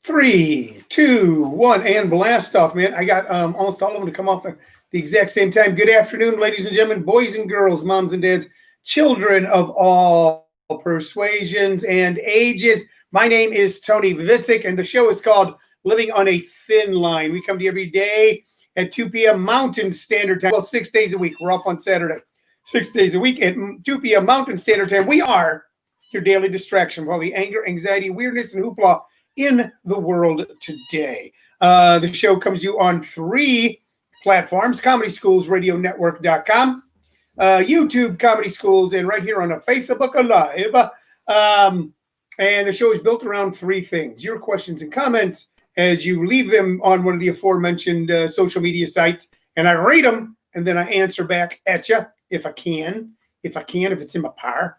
Three, two, one, and blast off, man. I got almost all of them to come off at the exact same time. Good afternoon, ladies and gentlemen, boys and girls, moms and dads, children of all persuasions and ages. My name is Tony Vicich, and the show is called Living on a Thin Line. We come to you every day at 2 p.m. Mountain Standard Time. Well, 6 days a week. We're off on Saturday. 6 days a week at 2 p.m. Mountain Standard Time. We are your daily distraction for all the anger, anxiety, weirdness, and hoopla in the world today. The show comes to you on 3 platforms: Comedy Schools Radio Network.com, YouTube Comedy Schools, and right here on a Facebook Live. And the show is built around 3 things: your questions and comments as you leave them on one of the aforementioned social media sites, and I read them and then I answer back at you if I can, if it's in my power.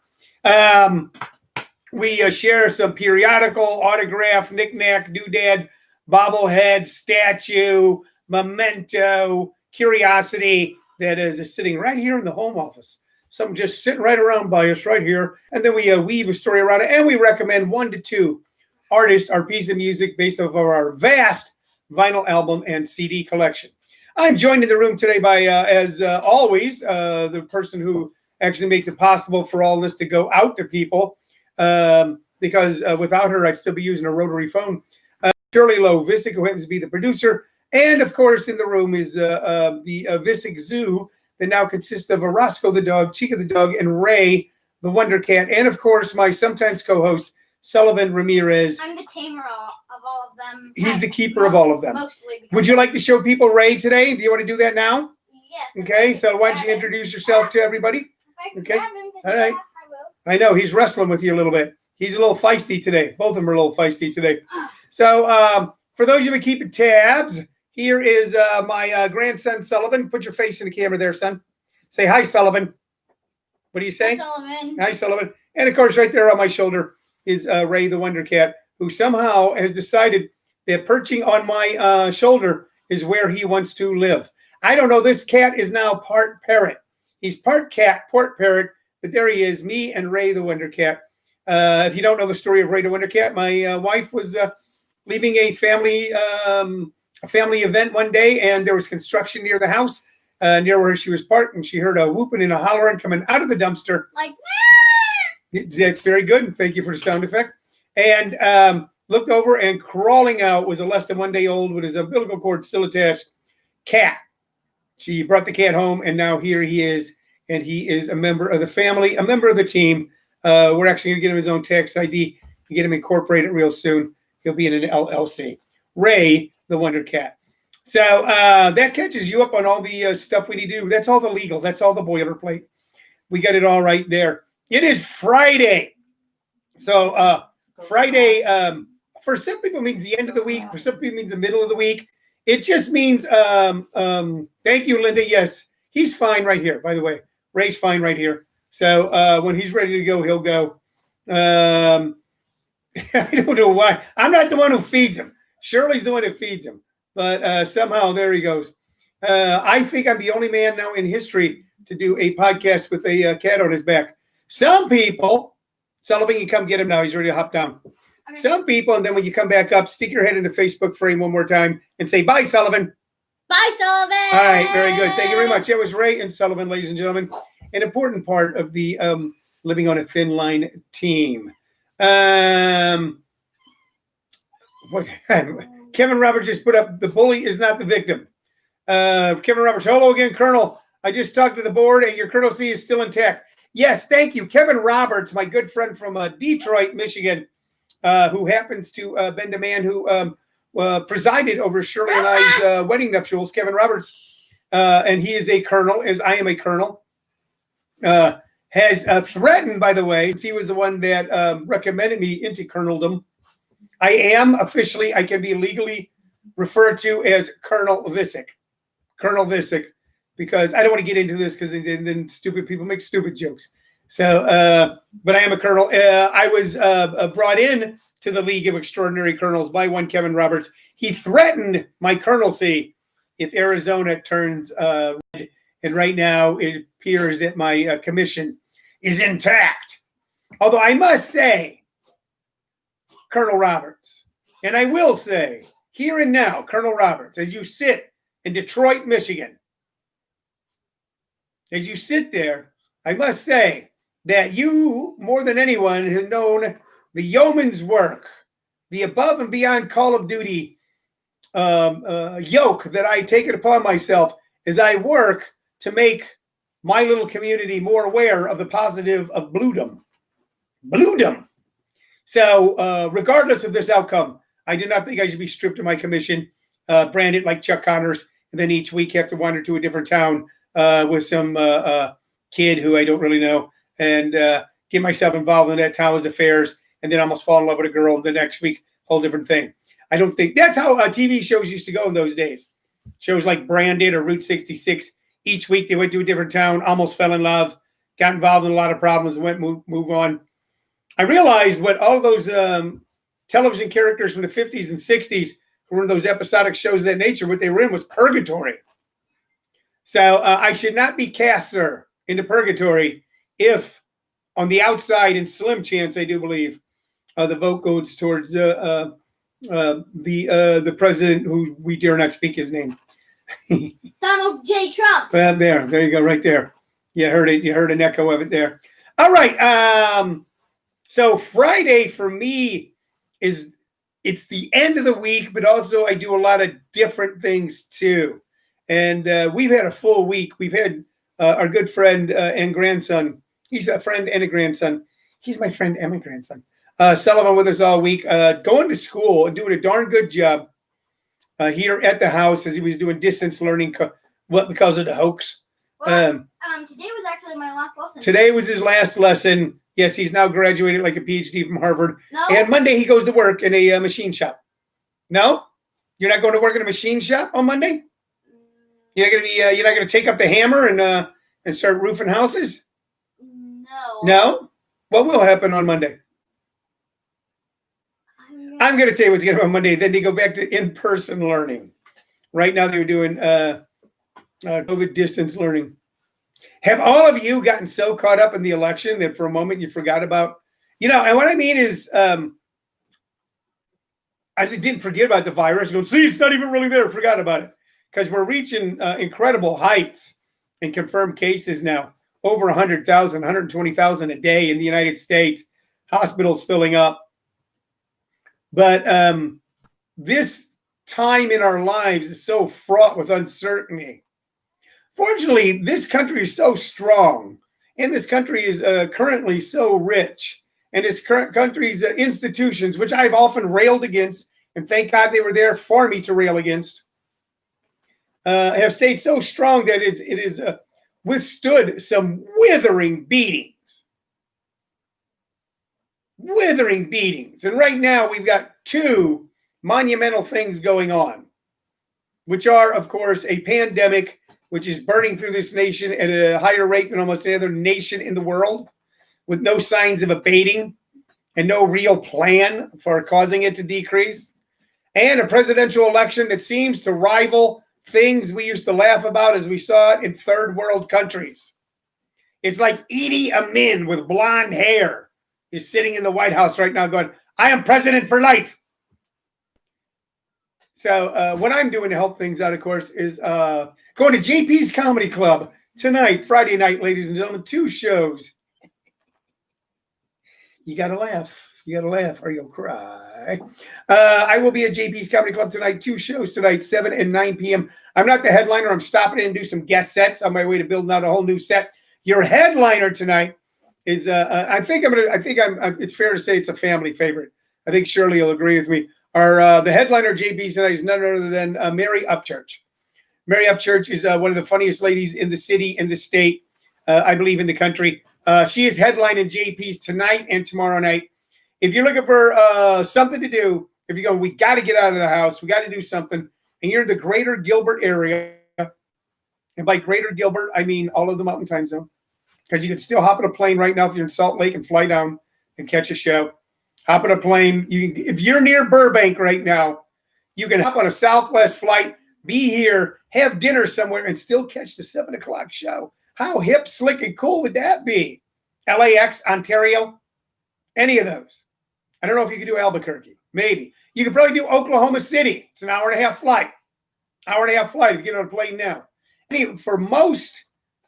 We share some periodical, autograph, knick-knack, doodad, bobblehead, statue, memento, curiosity that is sitting right here in the home office. Something just sitting right around by us right here. And then we weave a story around it, and we recommend 1 to 2 artists or piece of music based off of our vast vinyl album and CD collection. I'm joined in the room today by, as always, the person who actually makes it possible for all this to go out to people. Because without her, I'd still be using a rotary phone. Shirley Lowe Vicich, who happens to be the producer. And, of course, in the room is the Vicich Zoo that now consists of Roscoe the dog, Chica the dog, and Ray the Wonder Cat. And, of course, my sometimes co-host, Sullivan Ramirez. I'm the tamer of all of them. He's the keeper of all of them. Mostly. Would you like to show people Ray today? Do you want to do that now? Yes. Okay, so why don't you introduce yourself to everybody? Okay. All right. I know, he's wrestling with you a little bit. He's a little feisty today. Both of them are a little feisty today. So for those of you who keeping tabs, here is my grandson, Sullivan. Put your face in the camera there, son. Say hi, Sullivan. What do you say? Hi, Sullivan. Hi, Sullivan. And, of course, right there on my shoulder is Ray the Wonder Cat, who somehow has decided that perching on my shoulder is where he wants to live. I don't know. This cat is now part parrot. He's part cat, part parrot. But there he is, me and Ray the Wonder Cat. If you don't know the story of Ray the Wonder Cat, my wife was leaving a family event one day, and there was construction near the house, near where she was parked, and she heard a whooping and a hollering coming out of the dumpster. Like, That's very good. Thank you for the sound effect. And looked over, and crawling out was a less than 1 day old with his umbilical cord still attached cat. She brought the cat home, and now here he is. And he is a member of the family, a member of the team. We're actually going to get him his own tax ID and get him incorporated real soon. He'll be in an LLC. Ray, the Wonder Cat. So that catches you up on all the stuff we need to do. That's all the legal. That's all the boilerplate. We got it all right there. It is Friday. So Friday, for some people, means the end of the week. For some people, means the middle of the week. It just means, thank you, Linda. Yes, he's fine right here, by the way. Ray's fine right here. So when he's ready to go, he'll go. I don't know why. I'm not the one who feeds him. Shirley's the one who feeds him. But somehow, there he goes. I think I'm the only man now in history to do a podcast with a cat on his back. Some people, Sullivan, you come get him now. He's ready to hop down. Okay. Some people, and then when you come back up, stick your head in the Facebook frame one more time and say, bye, Sullivan. Bye, Sullivan. All right, very good. Thank you very much. That was Ray and Sullivan, ladies and gentlemen. An important part of the Living on a Thin Line team. Kevin Roberts just put up, the bully is not the victim. Kevin Roberts, hello again, Colonel. I just talked to the board, and your colonelcy is still intact. Yes, thank you. Kevin Roberts, my good friend from Detroit, Michigan, who happens to been the man who presided over Shirley and I's wedding nuptials, Kevin Roberts, and he is a colonel, as I am a colonel, has threatened, by the way, he was the one that recommended me into coloneldom. I am officially, I can be legally referred to as Colonel Vicich, because I don't want to get into this because then stupid people make stupid jokes. So, but I am a colonel. I was brought in to the League of Extraordinary Colonels by one Kevin Roberts. He threatened my colonelcy if Arizona turns red. And right now it appears that my commission is intact. Although I must say, Colonel Roberts, And I will say, here and now, Colonel Roberts, as you sit in Detroit, Michigan, as you sit there, I must say that you, more than anyone, have known the yeoman's work, the above and beyond Call of Duty yoke that I take it upon myself as I work to make my little community more aware of the positive of bluedom. Bluedom. So, regardless of this outcome, I do not think I should be stripped of my commission, branded like Chuck Connors, and then each week have to wander to a different town with some kid who I don't really know and get myself involved in that town's affairs and then almost fall in love with a girl the next week, whole different thing. I don't think that's how TV shows used to go in those days. Shows like Branded or Route 66. Each week they went to a different town, almost fell in love, got involved in a lot of problems, and move on. I realized what all of those television characters from the 50s and 60s who were in those episodic shows of that nature, what they were in was purgatory. So I should not be cast, sir, into purgatory if, on the outside, in slim chance, I do believe, the vote goes towards the president who we dare not speak his name. Donald J. Trump. There you go, right there. You heard it. You heard an echo of it there. All right. So Friday for me it's the end of the week, but also I do a lot of different things too. And we've had a full week. We've had our good friend and grandson. He's a friend and a grandson. He's my friend and my grandson. Sullivan with us all week, going to school and doing a darn good job here at the house as he was doing distance learning because of the hoax. Well, today was actually my last lesson. Today was his last lesson. Yes, he's now graduated like a PhD from Harvard. No. And Monday he goes to work in a machine shop. No? You're not going to work in a machine shop on Monday? You're not gonna take up the hammer and start roofing houses? No. No? What will happen on Monday? I'm going to tell you what's going to happen on Monday. Then they go back to in-person learning. Right now they're doing COVID distance learning. Have all of you gotten so caught up in the election that for a moment you forgot about, and what I mean is I didn't forget about the virus. Going, see, it's not even really there. Forgot about it. Because we're reaching incredible heights in confirmed cases now. Over 100,000, 120,000 a day in the United States. Hospitals filling up. But this time in our lives is so fraught with uncertainty. Fortunately, this country is so strong, and this country is currently so rich, and this current country's institutions, which I've often railed against, and thank God they were there for me to rail against, have stayed so strong that it is withstood some withering beatings. Withering beatings. And right now we've got two monumental things going on, which are, of course, a pandemic, which is burning through this nation at a higher rate than almost any other nation in the world, with no signs of abating and no real plan for causing it to decrease, and a presidential election that seems to rival things we used to laugh about as we saw it in third world countries. It's like Idi Amin with blonde hair is sitting in the White House right now going, I am president for life. So what I'm doing to help things out, of course, is going to JP's Comedy Club tonight, Friday night, ladies and gentlemen, 2 shows. You got to laugh. You got to laugh or you'll cry. I will be at JP's Comedy Club tonight, 2 shows tonight, 7 and 9 p.m. I'm not the headliner. I'm stopping in and do some guest sets on my way to building out a whole new set. Your headliner tonight is, it's fair to say it's a family favorite. I think Shirley will agree with me. The headliner JP's tonight is none other than Mary Upchurch. Mary Upchurch is one of the funniest ladies in the city, in the state, I believe in the country. She is headlining JP's tonight and tomorrow night. If you're looking for something to do, if you go, we got to get out of the house, we got to do something, and you're in the greater Gilbert area, and by greater Gilbert, I mean all of the Mountain Time Zone, because you can still hop on a plane right now if you're in Salt Lake and fly down and catch a show. Hop on a plane. If you're near Burbank right now, you can hop on a Southwest flight, be here, have dinner somewhere, and still catch the 7 o'clock show. How hip, slick, and cool would that be? LAX, Ontario, any of those. I don't know if you could do Albuquerque. Maybe. You could probably do Oklahoma City. It's an hour and a half flight. Hour and a half flight if you get on a plane now. For most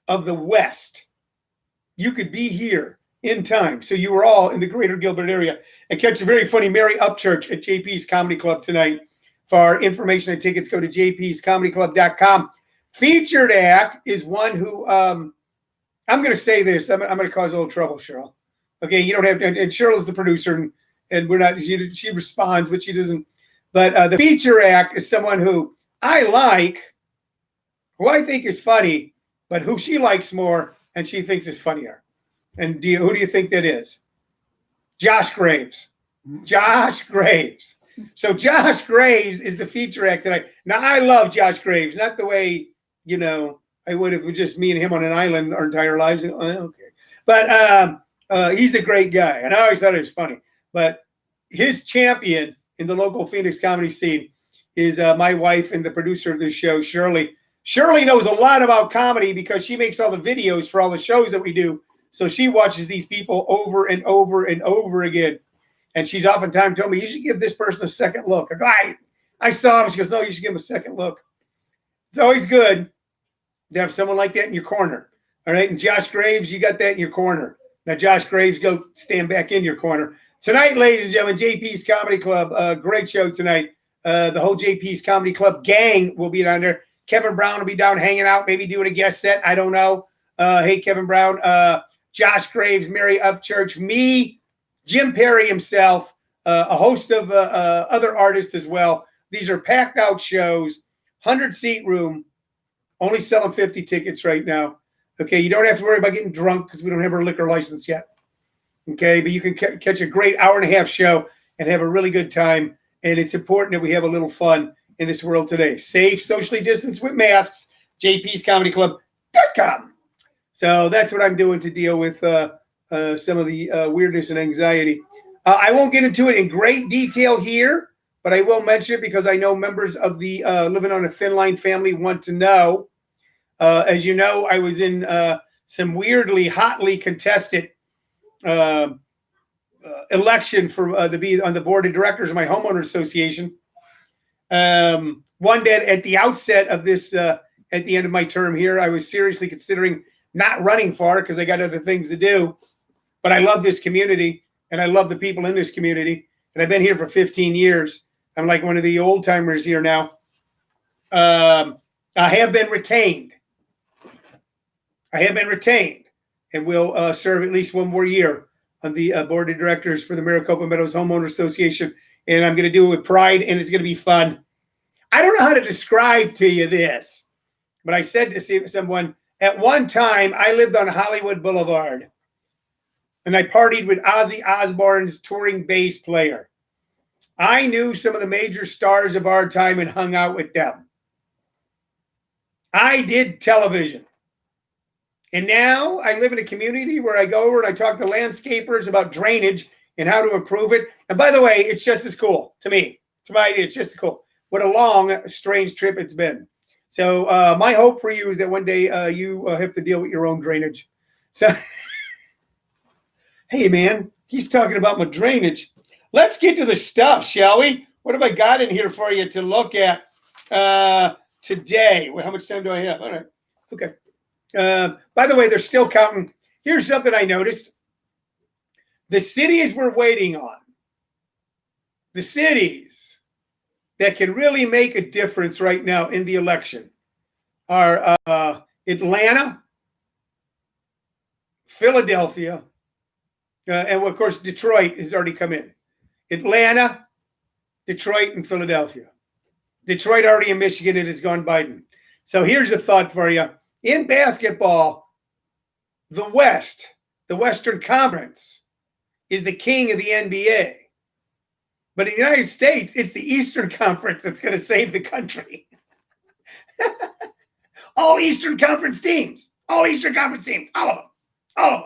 of the West, you could be here in time. So you were all in the greater Gilbert area and catch a very funny Mary Upchurch at JP's Comedy Club tonight. For information and tickets, go to jpscomedyclub.com. Featured act is one who, I'm going to say this. I'm going to cause a little trouble, Cheryl. Okay, you don't have to, and Cheryl is the producer, and we're not, she responds, but she doesn't. But the feature act is someone who I like, who I think is funny, but who she likes more and she thinks is funnier. And who do you think that is? Josh Graves. Josh Graves. So Josh Graves is the feature act tonight. Now, I love Josh Graves, not the way, I would have just me and him on an island our entire lives. Okay. But he's a great guy, and I always thought it was funny. But his champion in the local Phoenix comedy scene is my wife and the producer of this show, Shirley. Shirley knows a lot about comedy because she makes all the videos for all the shows that we do. So she watches these people over and over and over again. And she's oftentimes told me, you should give this person a second look. I go, I saw him. She goes, no, you should give him a second look. It's always good to have someone like that in your corner. All right. And Josh Graves, you got that in your corner. Now, Josh Graves, go stand back in your corner. Tonight, ladies and gentlemen, JP's Comedy Club. Great show tonight. The whole JP's Comedy Club gang will be down there. Kevin Brown will be down hanging out, maybe doing a guest set. I don't know. Hey, Kevin Brown. Josh Graves, Mary Upchurch, me, Jim Perry himself, a host of other artists as well. These are packed out shows, 100-seat room, only selling 50 tickets right now. Okay, you don't have to worry about getting drunk because we don't have our liquor license yet. Okay, but you can catch a great hour-and-a-half show and have a really good time. And it's important that we have a little fun in this world today. Safe, socially distanced with masks, jpscomedyclub.com. So that's what I'm doing to deal with some of the weirdness and anxiety. I won't get into it in great detail here, but I will mention it because I know members of the Living on a Thin Line family want to know. As you know, I was in some weirdly, hotly contested election for to be on the board of directors of my homeowner association. One that at the outset of this, at the end of my term here, I was seriously considering not running for it because I got other things to do. But I love this community and I love the people in this community. And I've been here for 15 years. I'm like one of the old timers here now. I have been retained. And will serve at least one more year on the board of directors for the Maricopa Meadows Homeowner Association. And I'm going to do it with pride and it's going to be fun. I don't know how to describe to you this, but I said to someone, at one time, I lived on Hollywood Boulevard, and I partied with Ozzy Osbourne's touring bass player. I knew some of the major stars of our time and hung out with them. I did television. And now I live in a community where I go over and I talk to landscapers about drainage and how to improve it. And by the way, it's just as cool to me. To my idea, it's just as cool. What a long, strange trip it's been. So my hope for you is that one day you have to deal with your own drainage. So, hey, man, he's talking about my drainage. Let's get to the stuff, shall we? What have I got in here for you to look at today? Well, how much time do I have? All right. Okay. By the way, they're still counting. Here's something I noticed. The cities we're waiting on, the cities that can really make a difference right now in the election are Atlanta, Philadelphia, and of course, Detroit has already come in. Atlanta, Detroit, and Philadelphia. Detroit already in Michigan, it has gone Biden. So here's a thought for you. In basketball, the West, the Western Conference, is the king of the NBA. But in the United States, it's the Eastern Conference that's going to save the country. All Eastern Conference teams. All of them.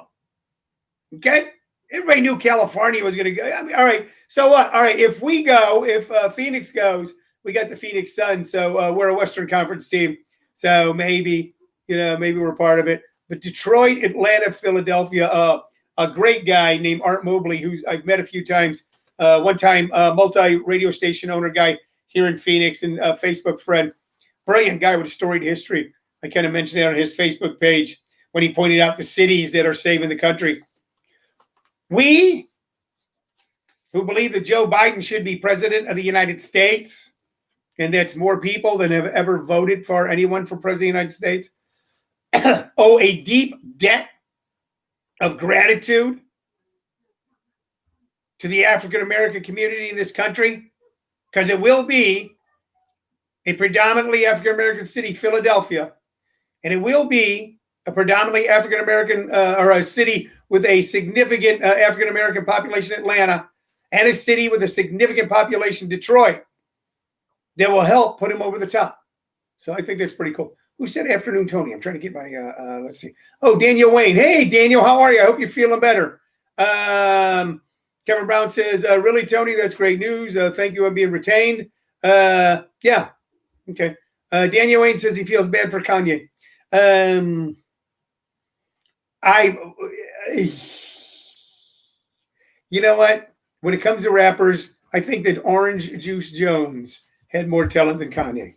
Okay? Everybody knew California was going to go. I mean, all right. So what? All right. If we go, if Phoenix goes, we got the Phoenix Suns. So we're a Western Conference team. So maybe we're part of it. But Detroit, Atlanta, Philadelphia, a great guy named Art Mobley, who I've met a few times, one-time multi-radio station owner guy here in Phoenix and a Facebook friend. Brilliant guy with storied history. I kind of mentioned that on his Facebook page when he pointed out the cities that are saving the country. We who believe that Joe Biden should be president of the United States, and that's more people than have ever voted for anyone for president of the United States, owe a deep debt of gratitude to the African-American community in this country, because it will be a predominantly African-American city, Philadelphia, and it will be a predominantly African-American or a city with a significant African-American population, Atlanta, and a city with a significant population, Detroit, that will help put him over the top. So I think that's pretty cool. Who said afternoon, Tony? I'm trying to get my, let's see. Oh, Daniel Wayne. Hey, Daniel, how are you? I hope you're feeling better. Kevin Brown says, really, Tony, that's great news. Thank you on being retained. Yeah. Okay. Daniel Wayne says he feels bad for Kanye. You know what? When it comes to rappers, I think that Orange Juice Jones had more talent than Kanye.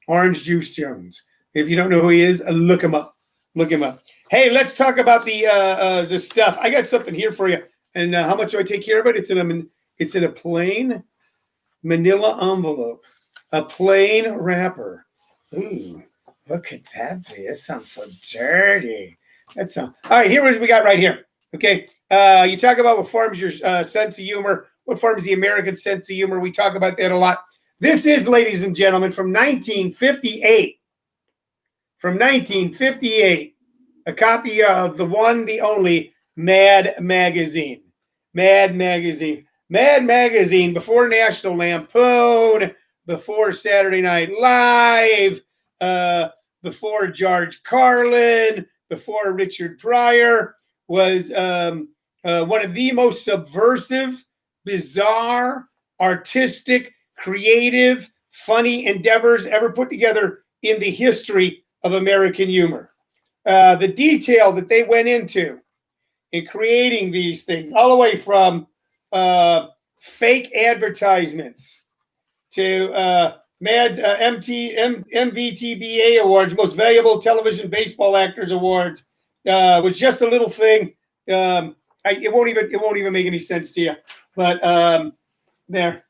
Orange Juice Jones. If you don't know who he is, look him up. Look him up. Hey, let's talk about the stuff. I got something here for you. And how much do I take care of it? It's in a plain manila envelope. A plain wrapper. Ooh, look at that. That sounds so dirty. That sounds all right. Here's what we got right here. Okay. You talk about what forms your sense of humor. What forms the American sense of humor? We talk about that a lot. This is, ladies and gentlemen, from 1958. From 1958, a copy of the one, the only Mad Magazine. Mad Magazine. Mad Magazine, before National Lampoon, before Saturday Night Live, before George Carlin, before Richard Pryor, was one of the most subversive, bizarre, artistic, creative, funny endeavors ever put together in the history of American humor. The detail that they went into in creating these things, all the way from fake advertisements to Mad's MVTBA Awards, Most Valuable Television Baseball Actors Awards, was just a little thing. It won't even make any sense to you. But there,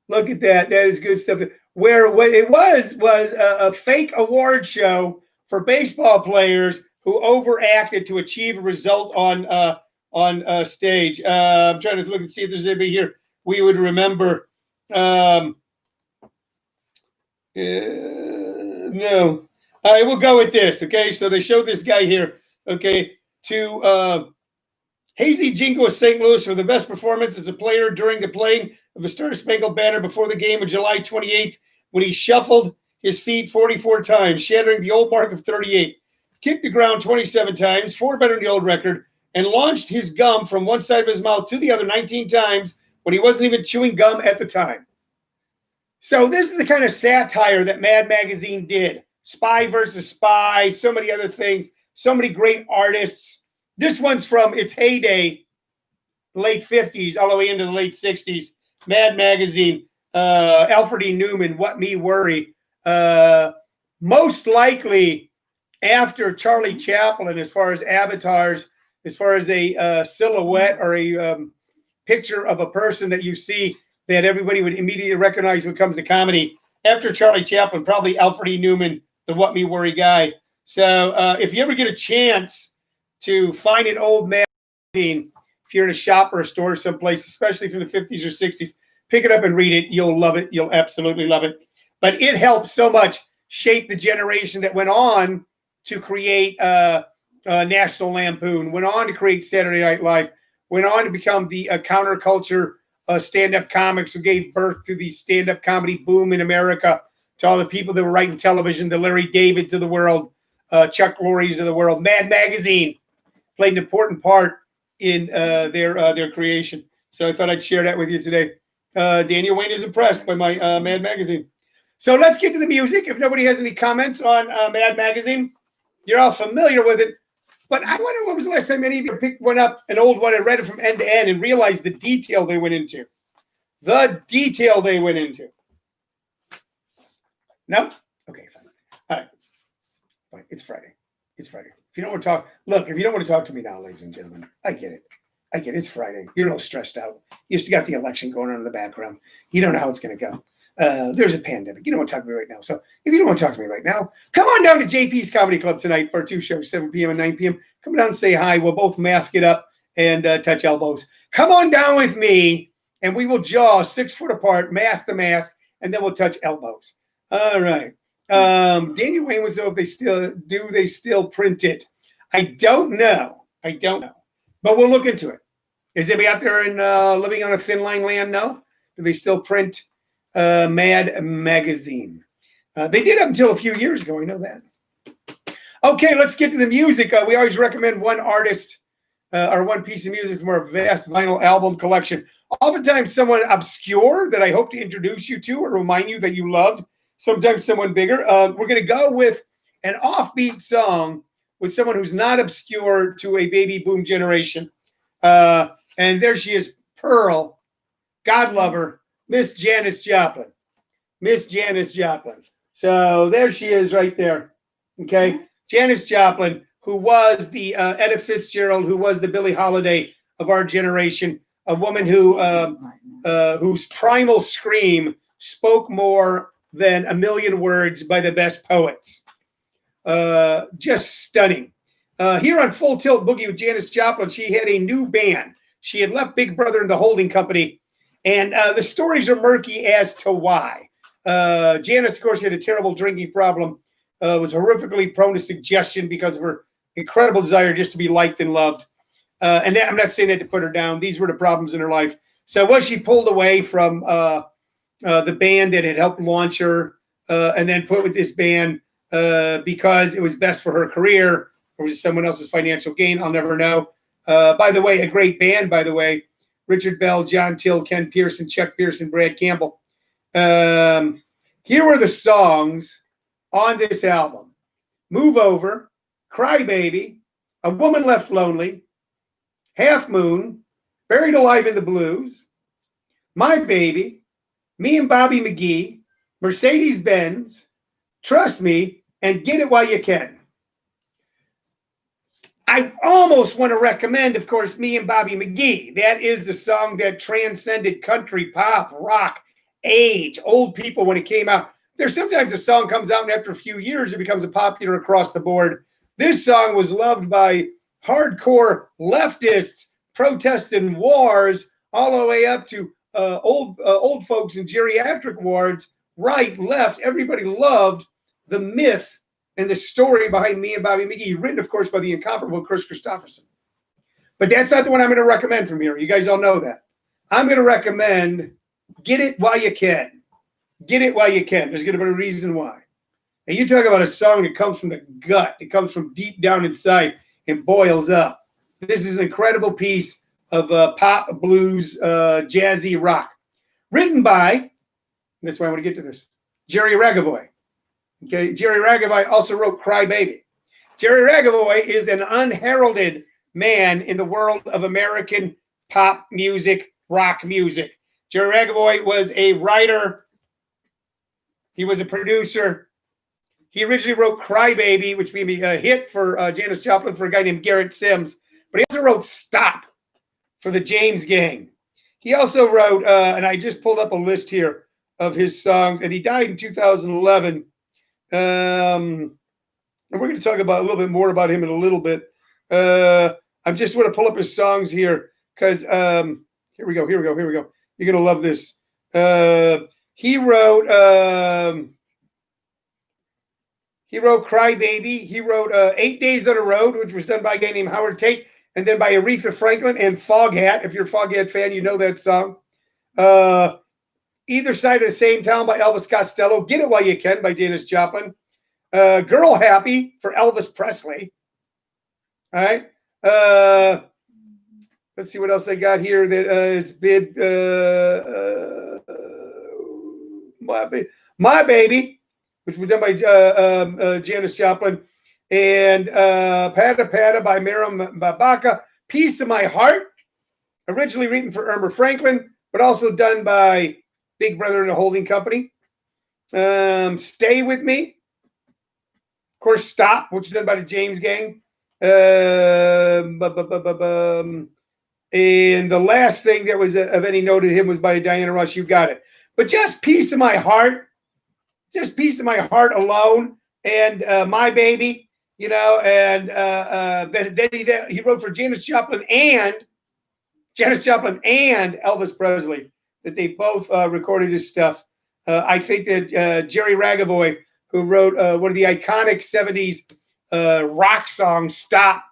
look at that. That is good stuff. Where what it was a fake award show for baseball players who overacted to achieve a result on stage. I'm trying to look and see if there's anybody here we would remember. No. All right, we'll go with this. Okay, so they showed this guy here. Okay, to Hazy Jingo of St. Louis for the best performance as a player during the playing of the Star Spangled Banner before the game of July 28th, when he shuffled his feet 44 times, shattering the old mark of 38, kicked the ground 27 times, 4 better than the old record, and launched his gum from one side of his mouth to the other 19 times when he wasn't even chewing gum at the time. So this is the kind of satire that Mad Magazine did. Spy versus Spy, so many other things, so many great artists. This one's from its heyday, late 50s, all the way into the late 60s. Mad Magazine, Alfred E. Newman, What Me Worry. Most likely after Charlie Chaplin, as far as avatars, as far as a silhouette or a picture of a person that you see that everybody would immediately recognize when it comes to comedy. After Charlie Chaplin, probably Alfred E. Newman, the What Me Worry guy. So if you ever get a chance to find an old magazine, if you're in a shop or a store someplace, especially from the 50s or 60s, pick it up and read it. You'll love it. You'll absolutely love it. But it helped so much shape the generation that went on to create National Lampoon, went on to create Saturday Night Live, went on to become the counterculture stand-up comics who gave birth to the stand-up comedy boom in America, to all the people that were writing television, the Larry Davids of the world, Chuck Lorre's of the world. Mad Magazine played an important part in their creation. So I thought I'd share that with you today. Daniel Wayne is impressed by my Mad Magazine. So let's get to the music. If nobody has any comments on Mad Magazine, you're all familiar with it. But I wonder when was the last time any of you picked one up, an old one, and read it from end to end and realized the detail they went into. The detail they went into. No? Okay, fine. All right. Fine. It's Friday. It's Friday. If you don't want to talk, look, if you don't want to talk to me now, ladies and gentlemen, I get it. I get it. It's Friday. You're a little stressed out. You still got the election going on in the background. You don't know how it's going to go. There's a pandemic. You don't want to talk to me right now. So if you don't want to talk to me right now, come on down to JP's Comedy Club tonight for 2 shows, 7 p.m. and 9 p.m. Come down and say hi. We'll both mask it up and touch elbows. Come on down with me, and we will jaw 6 foot apart, mask the mask, and then we'll touch elbows. All right. Daniel Wayne wants to know if they still print it. I don't know. But we'll look into it. Is anybody out there in living on a thin line land? No? Do they still print Mad Magazine? They did up until a few years ago. I know that. Okay, let's get to the music. We always recommend one artist or one piece of music from our vast vinyl album collection. Oftentimes someone obscure that I hope to introduce you to or remind you that you loved. Sometimes someone bigger. We're going to go with an offbeat song with someone who's not obscure to a baby boom generation. And there she is, Pearl, God love her, Miss Janis Joplin. Miss Janis Joplin. So there she is right there. Okay. Janis Joplin, who was the Etta Fitzgerald, who was the Billie Holiday of our generation, a woman who whose primal scream spoke more than a million words by the best poets. Just stunning. Here on Full Tilt Boogie with Janis Joplin, she had a new band. She had left Big Brother and the holding company, and the stories are murky as to why. Janis, of course, had a terrible drinking problem, was horrifically prone to suggestion because of her incredible desire just to be liked and loved. And I'm not saying that to put her down. These were the problems in her life. So was she pulled away from the band that had helped launch her and then put with this band because it was best for her career, or was it someone else's financial gain? I'll never know. By the way, a great band, by the way. Richard Bell, John Till, Ken Pearson, Chuck Pearson, Brad Campbell. Here were the songs on this album. Move Over, Cry Baby, A Woman Left Lonely, Half Moon, Buried Alive in the Blues, My Baby, Me and Bobby McGee, Mercedes-Benz, Trust Me, and Get It While You Can. I almost want to recommend, of course, Me and Bobby McGee. That is the song that transcended country, pop, rock, age, old people when it came out. There's sometimes a song comes out and after a few years it becomes a popular across the board. This song was loved by hardcore leftists protesting wars all the way up to old folks in geriatric wards, right, left. Everybody loved the myth and the story behind Me and Bobby McGee, written, of course, by the incomparable Chris Christopherson. But that's not the one I'm going to recommend from here. You guys all know that. I'm going to recommend Get It While You Can. Get It While You Can. There's going to be a reason why. And you talk about a song that comes from the gut. It comes from deep down inside and boils up. This is an incredible piece of pop, blues, jazzy rock. Written by, that's why I want to get to this, Jerry Ragavoy. Okay, Jerry Ragavoy also wrote Cry Baby. Jerry Ragavoy is an unheralded man in the world of American pop music, rock music. Jerry Ragavoy was a writer. He was a producer. He originally wrote Cry Baby, which became a hit for Janis Joplin for a guy named Garrett Sims. But he also wrote Stop for the James Gang. He also wrote, and I just pulled up a list here of his songs, and he died in 2011. And we're going to talk about a little bit more about him in a little bit. I just want to pull up his songs here because here we go. You're going to love this. He wrote Cry Baby. He wrote 8 Days on the Road, which was done by a guy named Howard Tate, and then by Aretha Franklin, and Foghat. If you're a Foghat fan, you know that song. Either Side of the Same Town by Elvis Costello. Get It While You Can by Janis Joplin. Girl Happy for Elvis Presley. All right. Let's see what else I got here that is bid. My Baby, which was done by Janis Joplin. And Pata Pata by Miriam Babaka. Piece of My Heart, originally written for Irma Franklin, but also done by Big Brother and the Holding Company. Stay With Me. Of course, Stop, which is done by the James Gang. And the last thing that was of any note to him was by Diana Ross, You Got It. But just Piece of My Heart, just Piece of My Heart alone, and My Baby, you know, and then he wrote for Janis Joplin and Elvis Presley, that they both recorded his stuff. I think that Jerry Ragavoy, who wrote one of the iconic 70s rock songs, Stop,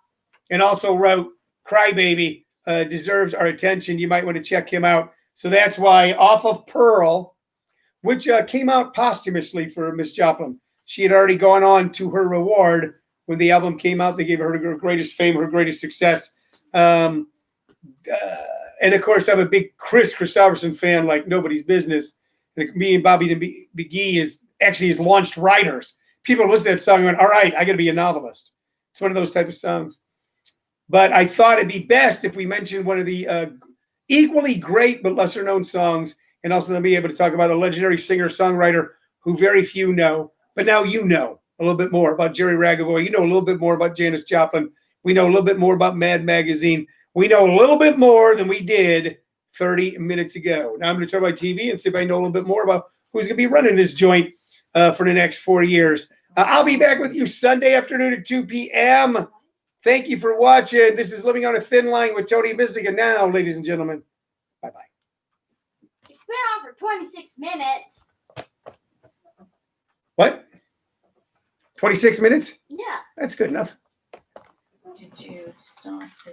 and also wrote Cry Baby, deserves our attention. You might want to check him out. So that's why Off of Pearl, which came out posthumously for Miss Joplin. She had already gone on to her reward when the album came out. They gave her her greatest fame, her greatest success. And of course, I'm a big Chris Christopherson fan, like nobody's business. And me and Bobby McGee has launched writers. People listen to that song and all right, I got to be a novelist. It's one of those type of songs. But I thought it'd be best if we mentioned one of the equally great but lesser known songs, and also to be able to talk about a legendary singer-songwriter who very few know, but now you know a little bit more about Jerry Ragavoy. You know a little bit more about Janis Joplin. We know a little bit more about Mad Magazine. We know a little bit more than we did 30 minutes ago. Now I'm going to turn my TV and see if I know a little bit more about who's going to be running this joint for the next 4 years. I'll be back with you Sunday afternoon at 2 p.m. Thank you for watching. This is Living on a Thin Line with Tony Visick. And now, ladies and gentlemen, bye-bye. It's been on for 26 minutes. What? 26 minutes? Yeah. That's good enough. Did you stop the